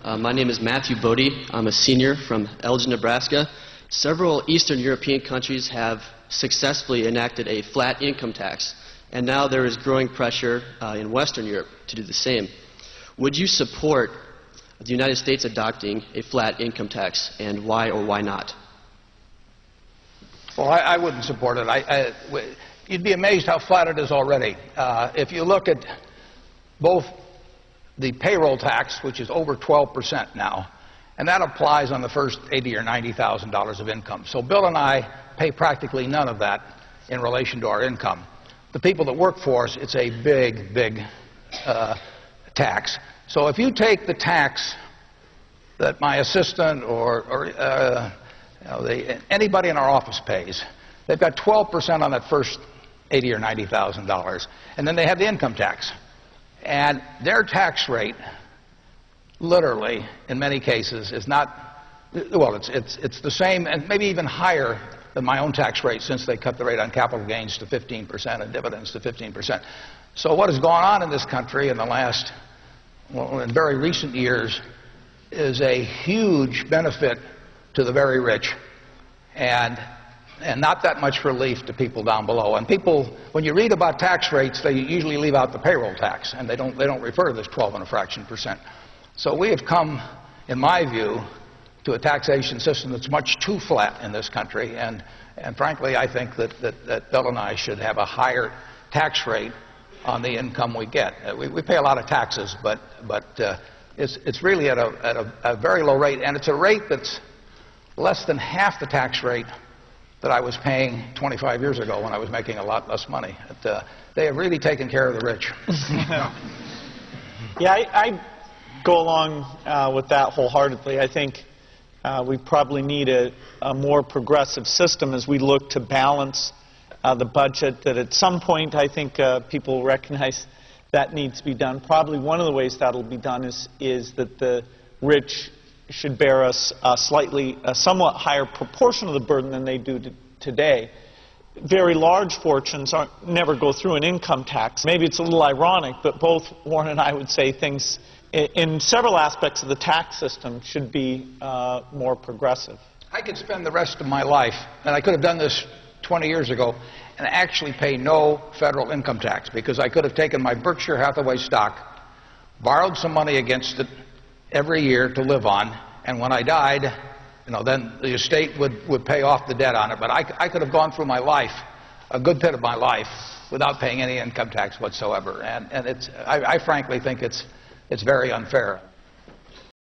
My name is Matthew Bodie. I'm a senior from Elgin, Nebraska. Several Eastern European countries have successfully enacted a flat income tax, and now there is growing pressure in Western Europe to do the same. Would you support the United States adopting a flat income tax, and why or why not? Well, I wouldn't support it. You'd be amazed how flat it is already. If you look at both the payroll tax, which is over 12% now, and that applies on the first $80,000 or $90,000 of income. So Bill and I pay practically none of that in relation to our income. The people that work for us, it's a big, big tax. So if you take the tax that my assistant or anybody in our office pays, they've got 12% on that first $80,000 or $90,000, and then they have the income tax. And their tax rate, literally, in many cases, is not, well, it's the same and maybe even higher than my own tax rate, since they cut the rate on capital gains to 15% and dividends to 15%. So what has gone on in this country in the last, well, in very recent years, is a huge benefit to the very rich, and not that much relief to people down below. And people, when you read about tax rates, they usually leave out the payroll tax, and they don't refer to this 12 and a fraction percent. So we have come, in my view, to a taxation system that's much too flat in this country, and frankly, I think that Bill and I should have a higher tax rate on the income we get. We pay a lot of taxes, but it's really at a very low rate, and it's a rate that's less than half the tax rate that I was paying 25 years ago when I was making a lot less money. They have really taken care of the rich. Yeah, I go along with that wholeheartedly. I think we probably need a more progressive system as we look to balance the budget, that at some point I think people recognize that needs to be done. Probably one of the ways that will be done is that the rich should bear a somewhat higher proportion of the burden than they do today. Very large fortunes never go through an income tax. Maybe it's a little ironic, but both Warren and I would say things in several aspects of the tax system should be more progressive. I could spend the rest of my life, and I could have done this 20 years ago, and actually pay no federal income tax, because I could have taken my Berkshire Hathaway stock, borrowed some money against it every year to live on, and when I died, then the estate would pay off the debt on it. But I could have gone through my life, a good bit of my life, without paying any income tax whatsoever. And I frankly think it's very unfair.